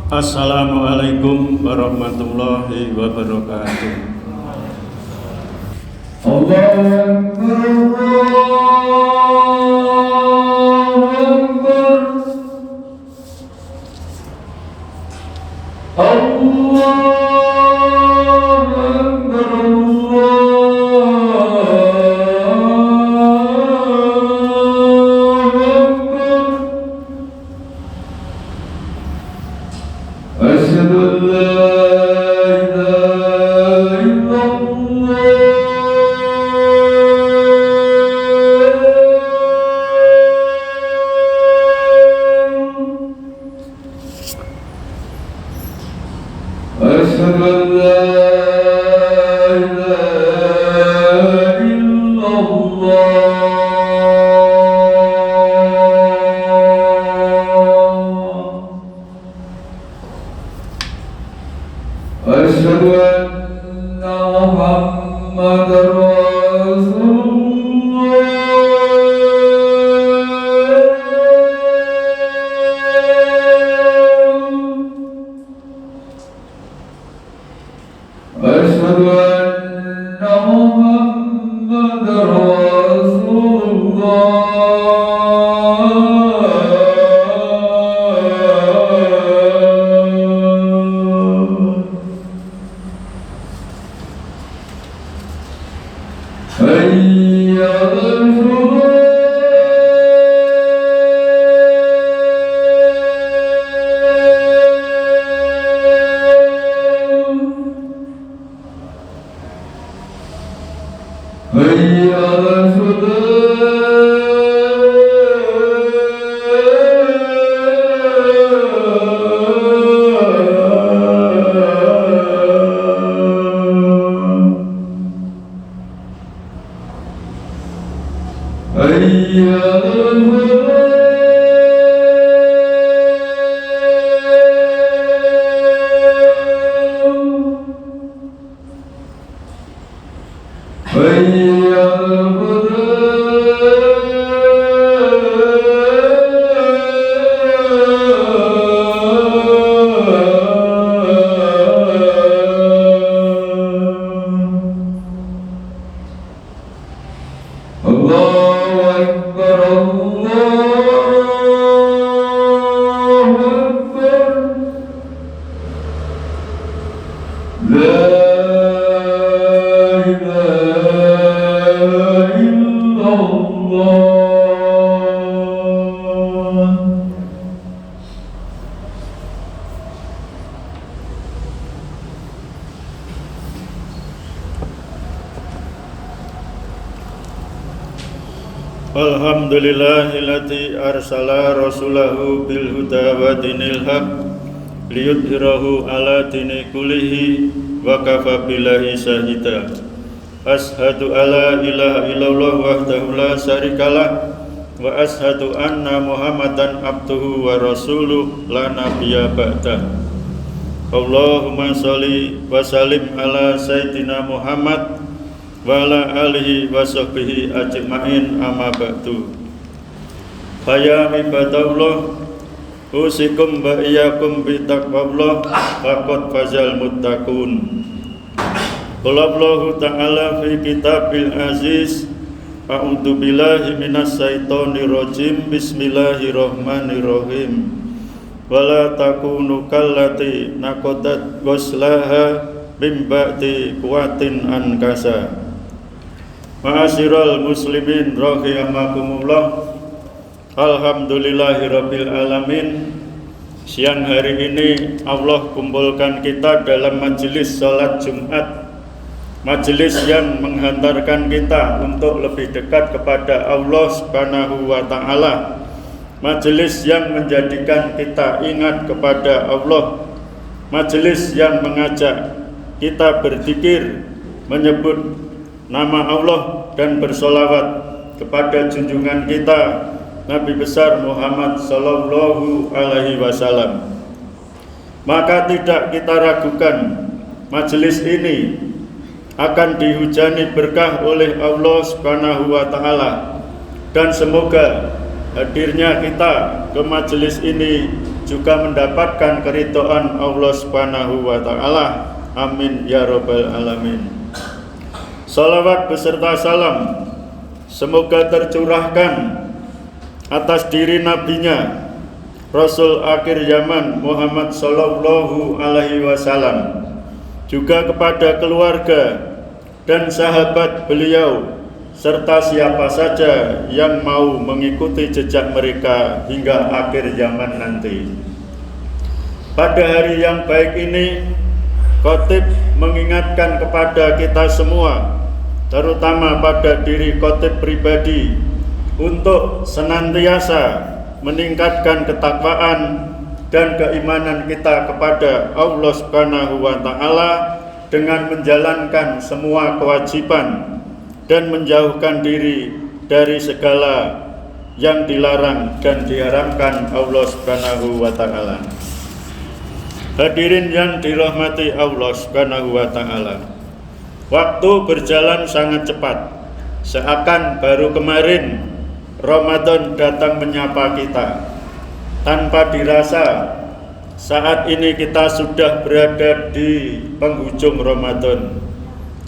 Assalamualaikum warahmatullahi wabarakatuh. Alhamdulillahilladzi arsala rasulahu bil huda wa dinil haq liyudhhirahu ala dini kullihi wa kafa billahi syahida. Ashhadu alla ilaha illallah wahdahu la syarikalah wa ashhadu anna Muhammadan abduhu wa rasuluh la nabiyya ba'dah. Allahumma sholli wa sallim ala sayyidina Muhammad wa ala alihi wa sahbihi ajma'in, amma ba'du. Faya ibadallah, usikum wa iyyakum bi taqwallah, faqad fazal muttaqun. Qala Allahu ta'ala fi kitabil aziz, a'udzu billahi minas syaitonir rajim, bismillahirrahmanirrahim. Wala takunu kallati naqadat ghuslaha min ba'di quwwatin ankasa. Ma'asyiral muslimin rahimakumullah. Alhamdulillahirabbil alamin. Siang hari ini Allah kumpulkan kita dalam majelis salat Jumat, majelis yang menghantarkan kita untuk lebih dekat kepada Allah Subhanahu wa taala, majelis yang menjadikan kita ingat kepada Allah, majelis yang mengajak kita berzikir, menyebut nama Allah dan bersolawat kepada junjungan kita Nabi besar Muhammad sallallahu alaihi wasallam. Maka tidak kita ragukan majelis ini akan dihujani berkah oleh Allah Subhanahu wa taala, dan semoga hadirnya kita ke majelis ini juga mendapatkan keridhaan Allah Subhanahu wa taala. Amin ya rabbal alamin. Salawat beserta salam semoga tercurahkan atas diri nabinya Rasul akhir zaman Muhammad sallallahu alaihi wasallam, juga kepada keluarga dan sahabat beliau serta siapa saja yang mau mengikuti jejak mereka hingga akhir zaman nanti. Pada hari yang baik ini, Khatib mengingatkan kepada kita semua, terutama pada diri Khatib pribadi, untuk senantiasa meningkatkan ketakwaan dan keimanan kita kepada Allah Subhanahu wa taala dengan menjalankan semua kewajiban dan menjauhkan diri dari segala yang dilarang dan diharamkan Allah Subhanahu wa taala. Hadirin yang dirahmati Allah Subhanahu wa taala, waktu berjalan sangat cepat, seakan baru kemarin Ramadan datang menyapa kita. Tanpa dirasa, saat ini kita sudah berada di penghujung Ramadan.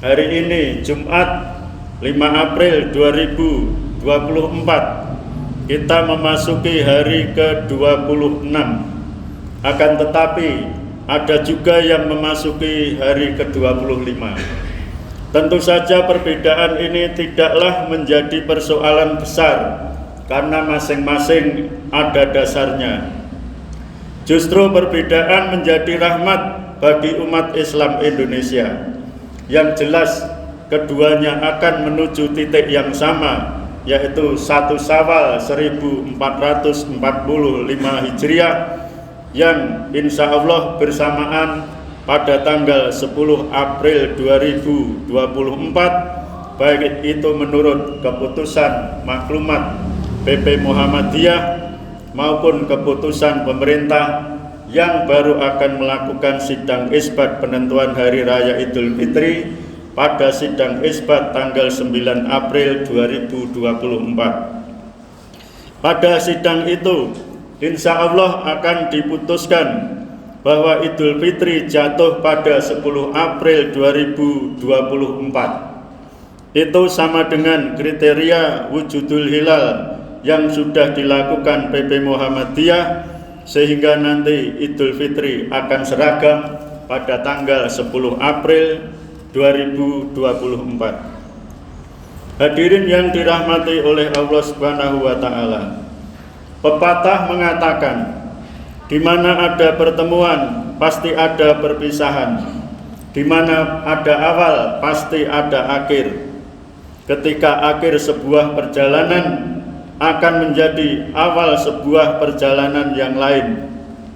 Hari ini Jumat 5 April 2024, kita memasuki hari ke-26. Akan tetapi ada juga yang memasuki hari ke-25. Tentu saja perbedaan ini tidaklah menjadi persoalan besar karena masing-masing ada dasarnya. Justru perbedaan menjadi rahmat bagi umat Islam Indonesia. Yang jelas keduanya akan menuju titik yang sama, yaitu 1 Syawal 1445 Hijriah yang insya Allah bersamaan pada tanggal 10 April 2024, baik itu menurut keputusan maklumat PP Muhammadiyah maupun keputusan pemerintah yang baru akan melakukan sidang isbat penentuan hari raya Idul Fitri pada sidang isbat tanggal 9 April 2024. Pada sidang itu insya Allah akan diputuskan bahwa Idul Fitri jatuh pada 10 April 2024. Itu sama dengan kriteria wujudul hilal yang sudah dilakukan PP Muhammadiyah, sehingga nanti Idul Fitri akan seragam pada tanggal 10 April 2024. Hadirin yang dirahmati oleh Allah Subhanahu wa taala. Pepatah mengatakan, di mana ada pertemuan pasti ada perpisahan, di mana ada awal pasti ada akhir. Ketika akhir sebuah perjalanan akan menjadi awal sebuah perjalanan yang lain,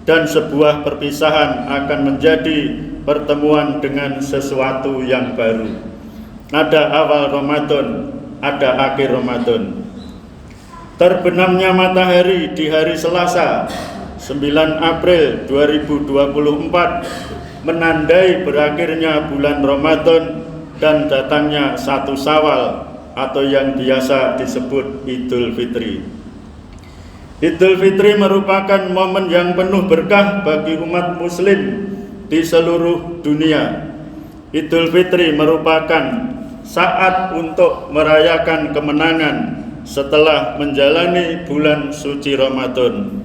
dan sebuah perpisahan akan menjadi pertemuan dengan sesuatu yang baru. Ada awal Ramadan, ada akhir Ramadan. Terbenamnya matahari di hari Selasa 9 April 2024 menandai berakhirnya bulan Ramadan dan datangnya 1 Syawal atau yang biasa disebut Idul Fitri. Idul Fitri merupakan momen yang penuh berkah bagi umat muslim di seluruh dunia. Idul Fitri merupakan saat untuk merayakan kemenangan setelah menjalani bulan suci Ramadan.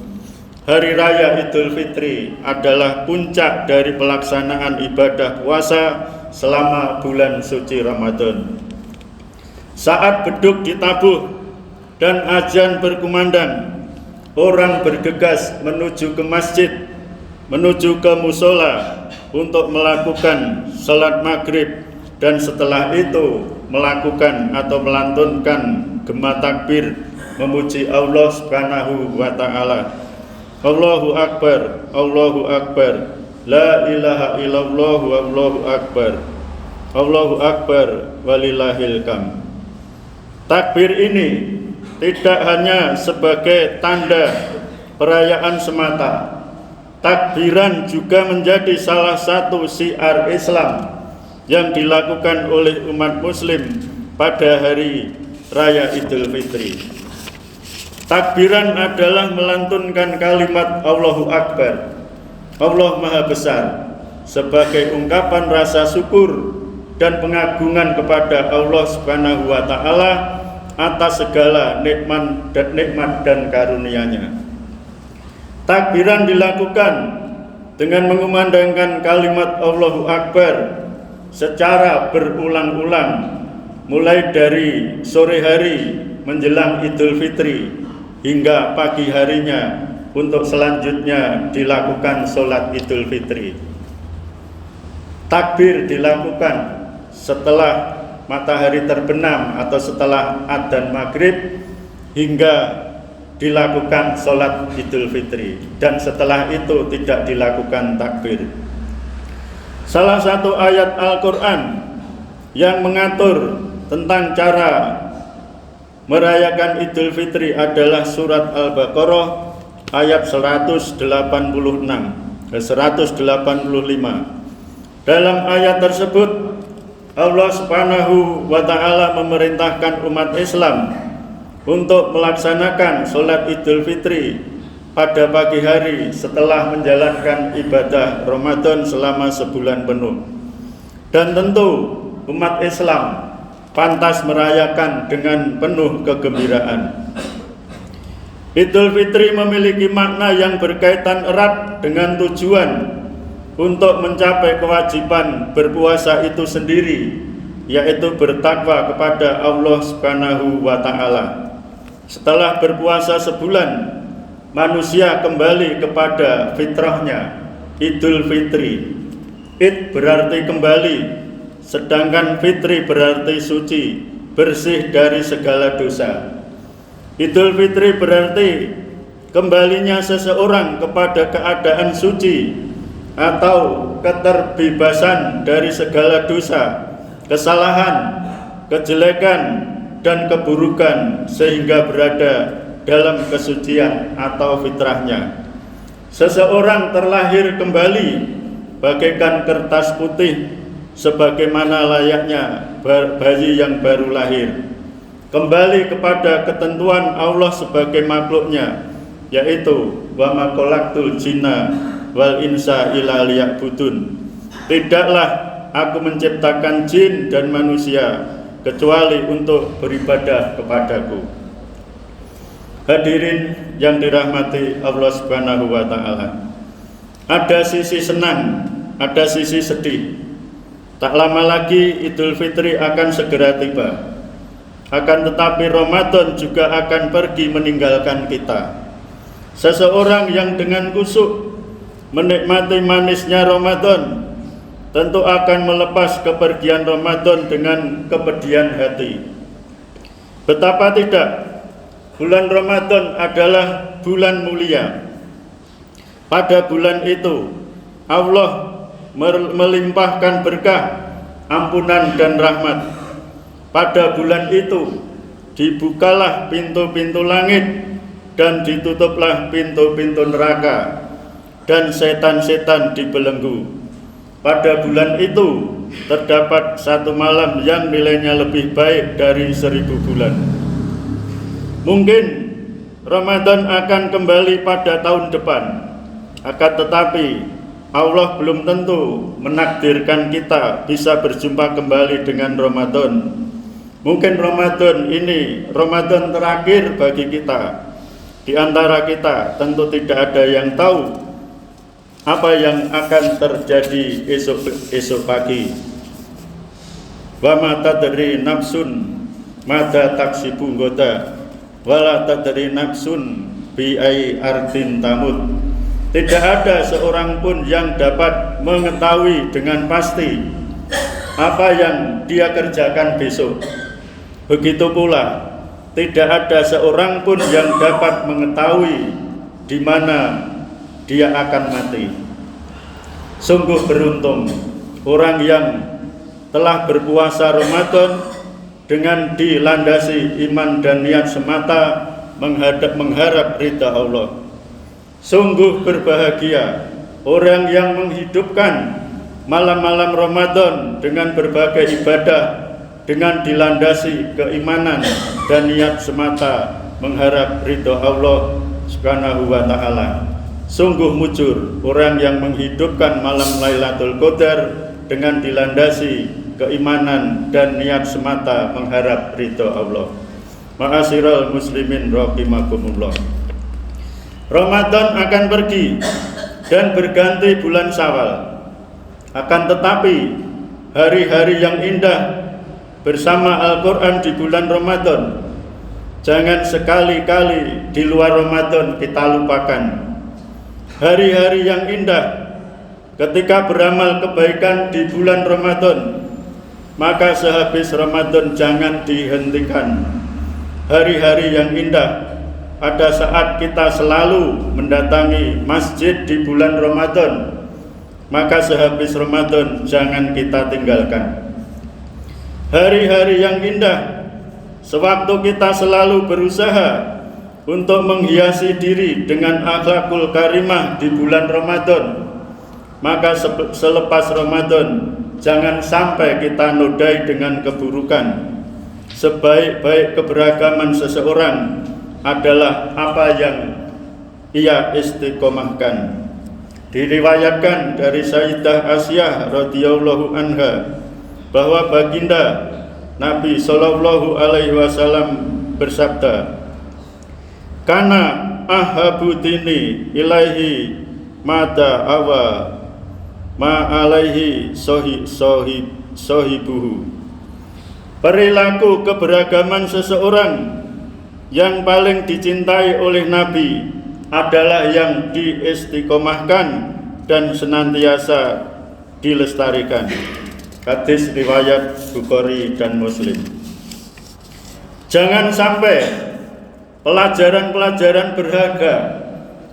Hari raya Idul Fitri adalah puncak dari pelaksanaan ibadah puasa selama bulan suci Ramadan. Saat beduk ditabuh dan azan berkumandang, orang bergegas menuju ke masjid, menuju ke musola untuk melakukan salat maghrib, dan setelah itu melakukan atau melantunkan gema takbir memuji Allah Subhanahu wa taala. Allahu Akbar, Allahu Akbar, la ilaha illallah, Allahu Akbar, Allahu Akbar, walillahil hamd. Takbir ini tidak hanya sebagai tanda perayaan semata. Takbiran juga menjadi salah satu syiar Islam yang dilakukan oleh umat muslim pada hari raya Idul Fitri. Takbiran adalah melantunkan kalimat Allahu Akbar, Allah Maha Besar, sebagai ungkapan rasa syukur dan pengagungan kepada Allah Subhanahu wa Ta'ala atas segala nikmat dan karunia-Nya. Takbiran dilakukan dengan mengumandangkan kalimat Allahu Akbar secara berulang-ulang, mulai dari sore hari menjelang Idul Fitri hingga pagi harinya, untuk selanjutnya dilakukan sholat Idul Fitri. Takbir dilakukan setelah matahari terbenam atau setelah adzan maghrib hingga dilakukan sholat Idul Fitri, dan setelah itu tidak dilakukan takbir. Salah satu ayat Al-Quran yang mengatur tentang cara merayakan Idul Fitri adalah surat Al-Baqarah ayat 185. Dalam ayat tersebut Allah Subhanahu wa Ta'ala memerintahkan umat Islam untuk melaksanakan sholat Idul Fitri pada pagi hari setelah menjalankan ibadah Ramadan selama sebulan penuh. Dan tentu umat Islam pantas merayakan dengan penuh kegembiraan. Idul Fitri memiliki makna yang berkaitan erat dengan tujuan untuk mencapai kewajiban berpuasa itu sendiri, yaitu bertakwa kepada Allah Subhanahu wa Ta'ala. Setelah berpuasa sebulan, manusia kembali kepada fitrahnya, Idul Fitri. Id berarti kembali, sedangkan Fitri berarti suci, bersih dari segala dosa. Idul Fitri berarti kembalinya seseorang kepada keadaan suci atau keterbebasan dari segala dosa, kesalahan, kejelekan, dan keburukan, sehingga berada dalam kesucian atau fitrahnya. Seseorang terlahir kembali bagaikan kertas putih, sebagaimana layaknya bayi yang baru lahir, kembali kepada ketentuan Allah sebagai makhluknya, yaitu wa ma khalaqtul jinna wal insa illa liya'budun. Tidaklah aku menciptakan jin dan manusia kecuali untuk beribadah kepadaku. Hadirin yang dirahmati Allah Subhanahu wa Ta'ala, ada sisi senang, ada sisi sedih. Tak lama lagi Idul Fitri akan segera tiba. Akan tetapi Ramadan juga akan pergi meninggalkan kita. Seseorang yang dengan kusuk menikmati manisnya Ramadan tentu akan melepas kepergian Ramadan dengan kepedihan hati. Betapa tidak, bulan Ramadan adalah bulan mulia. Pada bulan itu Allah melimpahkan berkah, ampunan, dan rahmat. Pada bulan itu dibukalah pintu-pintu langit dan ditutuplah pintu-pintu neraka, dan setan-setan dibelenggu. Pada bulan itu terdapat satu malam yang nilainya lebih baik dari 1000 bulan. Mungkin Ramadan akan kembali pada tahun depan, akan tetapi Allah belum tentu menakdirkan kita bisa berjumpa kembali dengan Ramadan. Mungkin Ramadan ini Ramadan terakhir bagi kita. Di antara kita tentu tidak ada yang tahu apa yang akan terjadi esok pagi. Wa ma tadri nafsun madza taksibu goda wala tadri nafsun bi ai ardin tamut. Tidak ada seorang pun yang dapat mengetahui dengan pasti apa yang dia kerjakan besok. Begitu pula tidak ada seorang pun yang dapat mengetahui di mana dia akan mati. Sungguh beruntung orang yang telah berpuasa Ramadan dengan dilandasi iman dan niat semata mengharap ridha Allah. Sungguh berbahagia orang yang menghidupkan malam-malam Ramadan dengan berbagai ibadah, dengan dilandasi keimanan dan niat semata mengharap ridho Allah Subhanahu wa ta'ala. Sungguh mujur orang yang menghidupkan malam Lailatul Qadar dengan dilandasi keimanan dan niat semata mengharap ridho Allah. Ma'asyiral muslimin rahimakumullah. Ramadan akan pergi dan berganti bulan Syawal. Akan tetapi hari-hari yang indah bersama Al-Quran di bulan Ramadan jangan sekali-kali di luar Ramadan kita lupakan. Hari-hari yang indah ketika beramal kebaikan di bulan Ramadan, maka sehabis Ramadan jangan dihentikan. Hari-hari yang indah pada saat kita selalu mendatangi masjid di bulan Ramadan, maka sehabis Ramadan jangan kita tinggalkan. Hari-hari yang indah sewaktu kita selalu berusaha untuk menghiasi diri dengan akhlakul karimah di bulan Ramadan, maka selepas Ramadan jangan sampai kita nodai dengan keburukan. Sebaik-baik keberagaman seseorang adalah apa yang ia istiqomahkan. Diriwayatkan dari Sayyidah Asyah radhiyallahu anha bahwa baginda Nabi sallallahu alaihi wasallam bersabda, "Kana ahabu dini ilaihi mata awa ma alaihi sohibuhu." Perilaku keberagaman seseorang yang paling dicintai oleh Nabi adalah yang diistiqomahkan dan senantiasa dilestarikan. Hadis riwayat Bukhari dan Muslim. Jangan sampai pelajaran-pelajaran berharga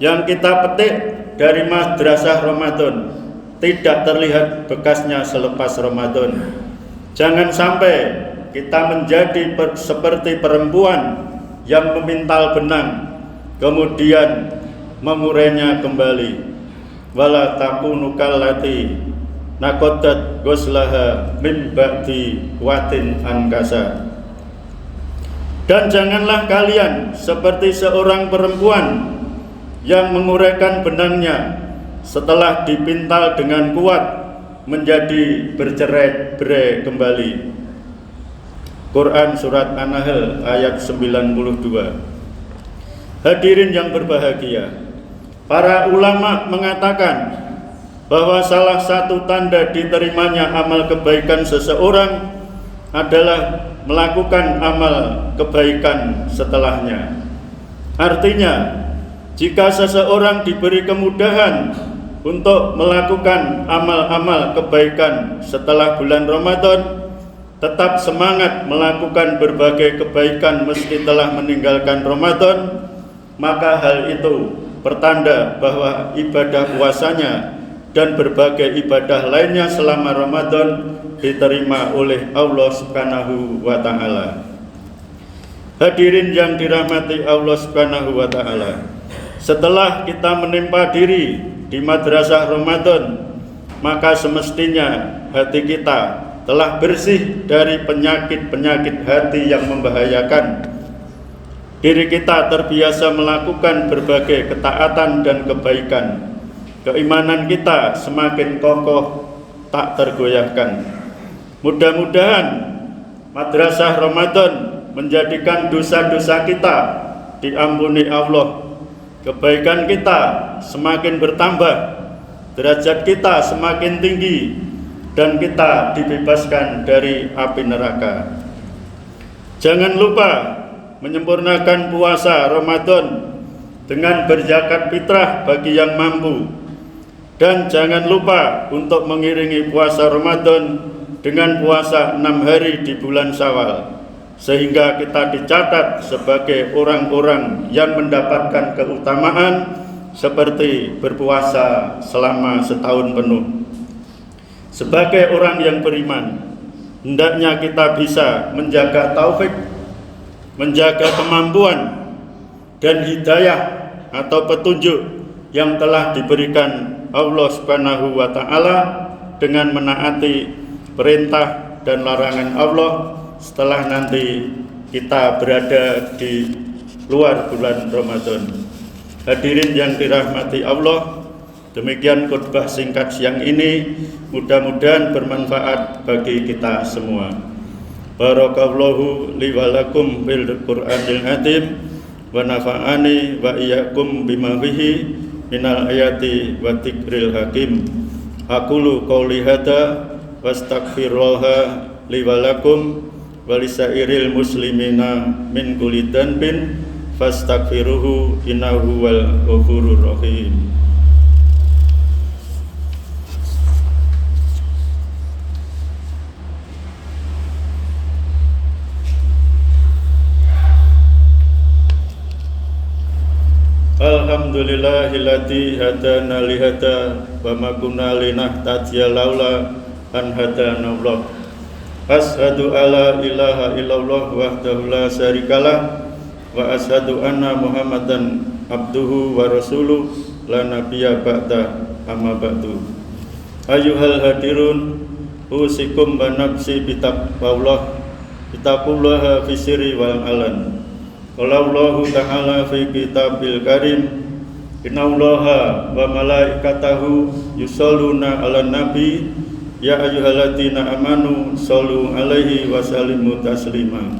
yang kita petik dari madrasah Ramadan tidak terlihat bekasnya selepas Ramadan. Jangan sampai kita menjadi seperti perempuan yang memintal benang kemudian memurainya kembali. Wala takunu kallati naqadat ghuslaha min ba'di watin angkasa. Dan janganlah kalian seperti seorang perempuan yang menguraikan benangnya setelah dipintal dengan kuat menjadi bercerai-berai kembali. Quran Surat An-Nahl ayat 92. Hadirin yang berbahagia, para ulama mengatakan bahwa salah satu tanda diterimanya amal kebaikan seseorang adalah melakukan amal kebaikan setelahnya. Artinya, jika seseorang diberi kemudahan untuk melakukan amal-amal kebaikan setelah bulan Ramadan, tetap semangat melakukan berbagai kebaikan meski telah meninggalkan Ramadan, maka hal itu pertanda bahwa ibadah puasanya dan berbagai ibadah lainnya selama Ramadan diterima oleh Allah Subhanahu wa ta'ala. Hadirin yang dirahmati Allah Subhanahu wa ta'ala, setelah kita menempa diri di madrasah Ramadan, maka semestinya hati kita telah bersih dari penyakit-penyakit hati yang membahayakan. Diri kita terbiasa melakukan berbagai ketaatan dan kebaikan. Keimanan kita semakin kokoh, tak tergoyahkan. Mudah-mudahan madrasah Ramadan menjadikan dosa-dosa kita diampuni Allah. Kebaikan kita semakin bertambah, derajat kita semakin tinggi, dan kita dibebaskan dari api neraka. Jangan lupa menyempurnakan puasa Ramadan dengan berzakat fitrah bagi yang mampu. Dan jangan lupa untuk mengiringi puasa Ramadan dengan puasa 6 hari di bulan Syawal, sehingga kita dicatat sebagai orang-orang yang mendapatkan keutamaan seperti berpuasa selama setahun penuh. Sebagai orang yang beriman, hendaknya kita bisa menjaga taufik, menjaga kemampuan dan hidayah atau petunjuk yang telah diberikan Allah Subhanahu wa ta'ala dengan menaati perintah dan larangan Allah setelah nanti kita berada di luar bulan Ramadan. Hadirin yang dirahmati Allah, demikian khutbah singkat siang ini, mudah-mudahan bermanfaat bagi kita semua. Barakallahu li wa lakum bil Qur'anil Azim wa nafa'ani wa iyyakum bima fihi minal ayati wa dzikril hakim. Aqulu qouli hadza wastaghfirullaha li wa lakum wa lisairil muslimina min kulli dhanbin fastaghfiruhu innahu wal ghafurur rahim. Alhamdulillahilladzi hadana li hada wa ma kunna linahtadiya laula an hadana Allah. Asyhadu alla ilaha illallah wahdahu la syarikalah wa asyhadu anna Muhammadan abduhu wa rasuluh la nabiyya ba'da amma ba'du. Ayyuhal hadirun, usikum wa nafsi bitaqwallah fi sirri wal alan. Qala Allahu ta'ala fi kitabil karim, innallaha wa malaikatahu yusholluna 'alan nabi ya ayyuhalladzina amanu shollu 'alaihi wa sallimu taslima.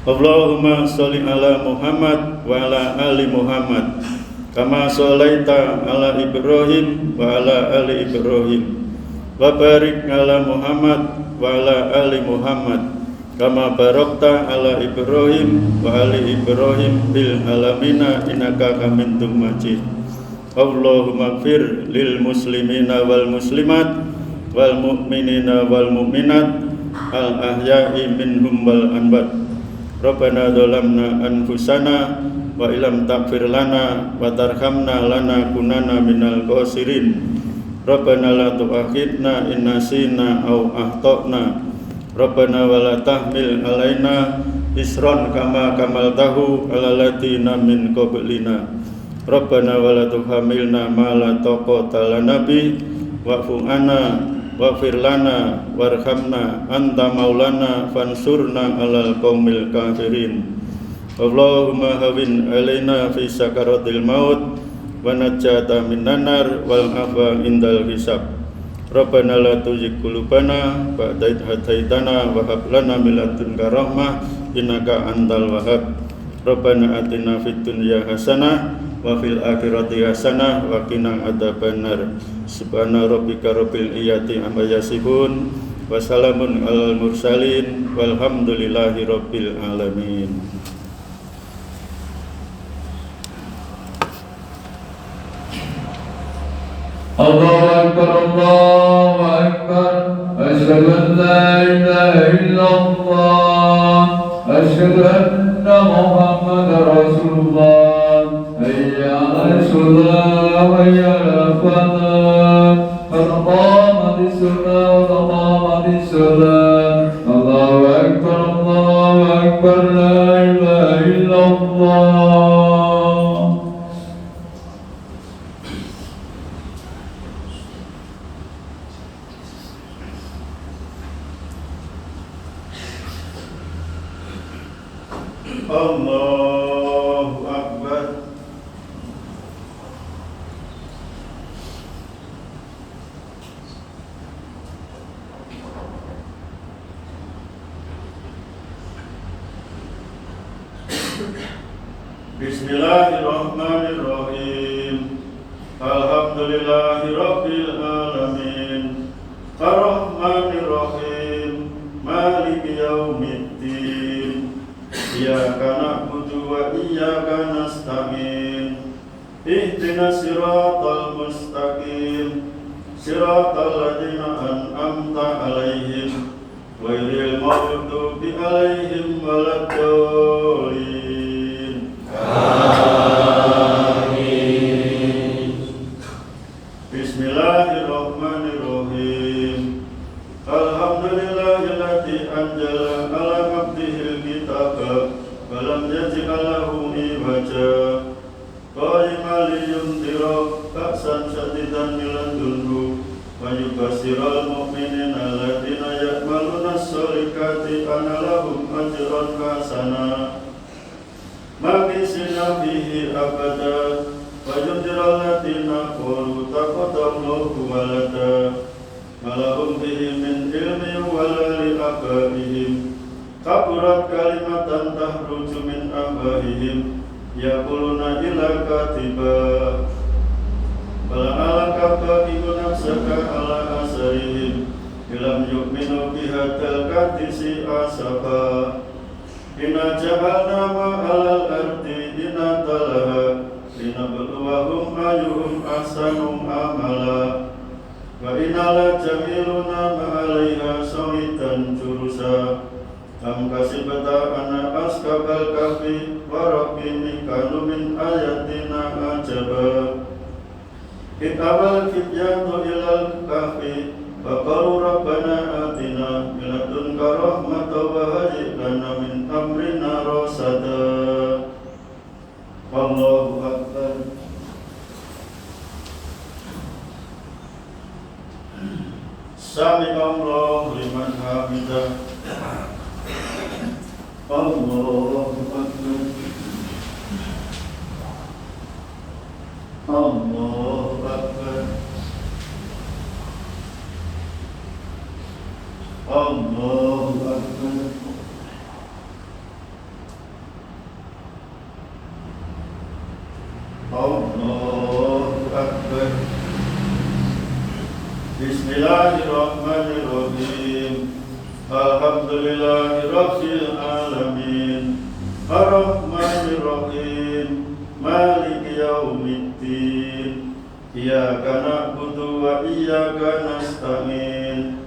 Allahumma sholli 'ala Muhammad wa 'ala ali Muhammad kama shallaita 'ala Ibrahim wa 'ala ali Ibrahim wa barik 'ala Muhammad wa 'ala ali Muhammad kama barakta 'ala Ibrahim wa ali Ibrahim bil alamina innaka Hamidum Majid. Allahumma ighfir lil muslimina wal muslimat wal mu'minina wal mu'minat al ahya'i minhum wal amwat. Rabbana dzalamna anfusana wa illam taghfir lana wa tarhamna lanakunanna minal khasirin. Rabbana la tu'akhidna in nasina aw akhtana. Rabbana wa la tahmil alaina isran kama kamaltahu alal ladzina min qablina. Rabbana wa la tuhamilna ma la taqata lana bi wa'fu anna waghfir lana warhamna anta maulana fansurna alal qaumil kafirin. Allahumma hawin alaina fi sakaratil maut wa najjata minan nar wal afwa indal hisab. Rabbana la tuzigh qulubana ba'da idh hadaitana wa hab lana min ladunka rahmah innaka antal wahhab. Rabbana atina fid dunya hasanah wa fil akhirati hasanah wa qina adzabannar. Subhana rabbika rabbil izzati amma yasifun wa salamun alal mursalin walhamdulillahi rabbil alamin. Allahu Akbar, Allahu Akbar. Asyhadu an la ilaha illallah, asyhadu anna Muhammadar Rasulullah. Hayya 'alas shalah, hayya 'alal falah. Qad qamatis shalah, qad qamatis shalah. Allahu Akbar, Allahu Akbar. La ilaha illallah. Allahu Akbar. Bismillahirrahmanirrahim. Alhamdulillahi rabbil alamin. Ar-Rahmanir Rahim. Maliki yaumiddin. Iyyaka na'budu wa iyyaka nasta'in. Ihdinas siratal mustaqim. Siratal ladzina an'amta 'alaihim ghairil maghdubi 'alaihim waladdallin. Amin. Bismillahirrahmanirrahim. Alhamdulillahilladzi anzala 'ala 'abdihil kitaba wa lam yaj'al lahu iwaja. Qa'iman liyundhira ba'san shadidan min ladunhu wa yubashshiral mu'minina alladzina ya'maluna ash-sholihati anna lahum ajran hasanah. makisina fihi abada wa yundiral ladina qalu taqatallahu walada malahum bihi min ilmi wala li abaihim kaburat kalimatan tahruju min abaihim yaquluna ila katiba bala ala kaba'iku nafsaka ala asarihim ilam yu'minu bihadal katisi asaba inna jahalna ma'alal ardi inna talaha inna beluwahum ayuhum ahsanum amala wa inna la jamiluna ma'alaiha sawitan jurusa am kasibata anna askabal kahfi wa rabbini kanu min ayatina ajaba Iqabal fityatu ilal kahfi Faqalu rabbana atina min ladunka rahmatan wa hayyi lana min amrina rasada. Allahu akbar. Sami Allahu liman hamidah. Allahu akbar. Allahu akbar. Allahu akbar. Allahu akbar. Bismillahirrahmanirrahim. Alhamdulillahi rabbil alamin. Ar-Rahmanirrahim. Maliki yaumiddin. Iyyaka na'budu wa iyyaka nasta'in.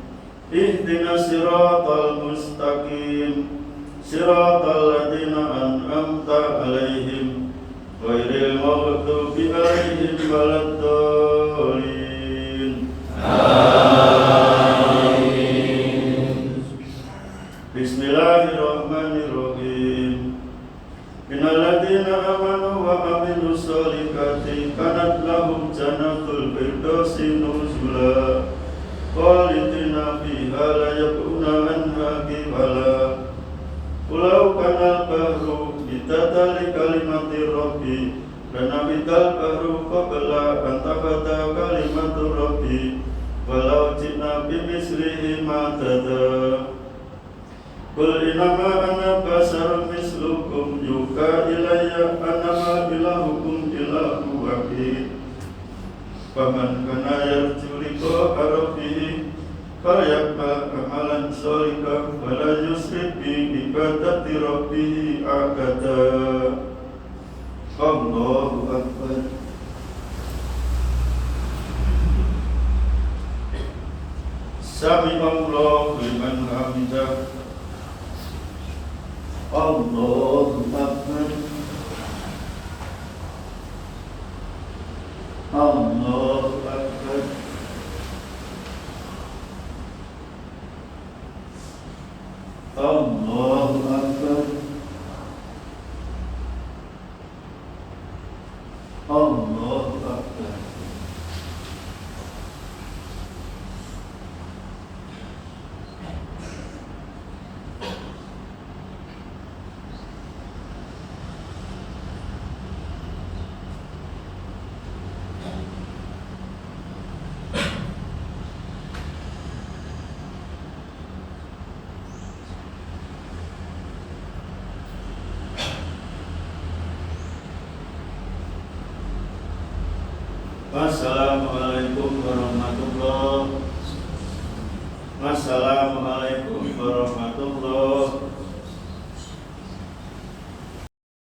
Ihdinas siratal mustaqim. Siratal ladzina an'amta 'alaihim ghairil maghdubi 'alaihim waladdallin. Amin. Bismillahirrahmanirrahim. Innal ladzina amanu wa 'amilus sholihati kanat lahum jannatul firdausi nuzula. Khalidina fiha la yabghuna anha qiwala. Walau kanal bahru bitadali kalimati rabbi kana bital bahru qabla an tabata kalimatu rabbi walau jina bimislihi madada. Qul innama ana basarun mislukum yuka ilayya annama ilahukum ilahu wahid. Faman kana yarju liqa rabbih falya'mal amalan sholihan wa la yusyrik bi ibadati rabbih ahada. Allahu akbar. Sami Allahu liman hamidah. Allahu akbar. Allahu akbar. Allahu akbar. Allahu akbar. Assalamualaikum warahmatullahi wabarakatuh. Assalamualaikum warahmatullahi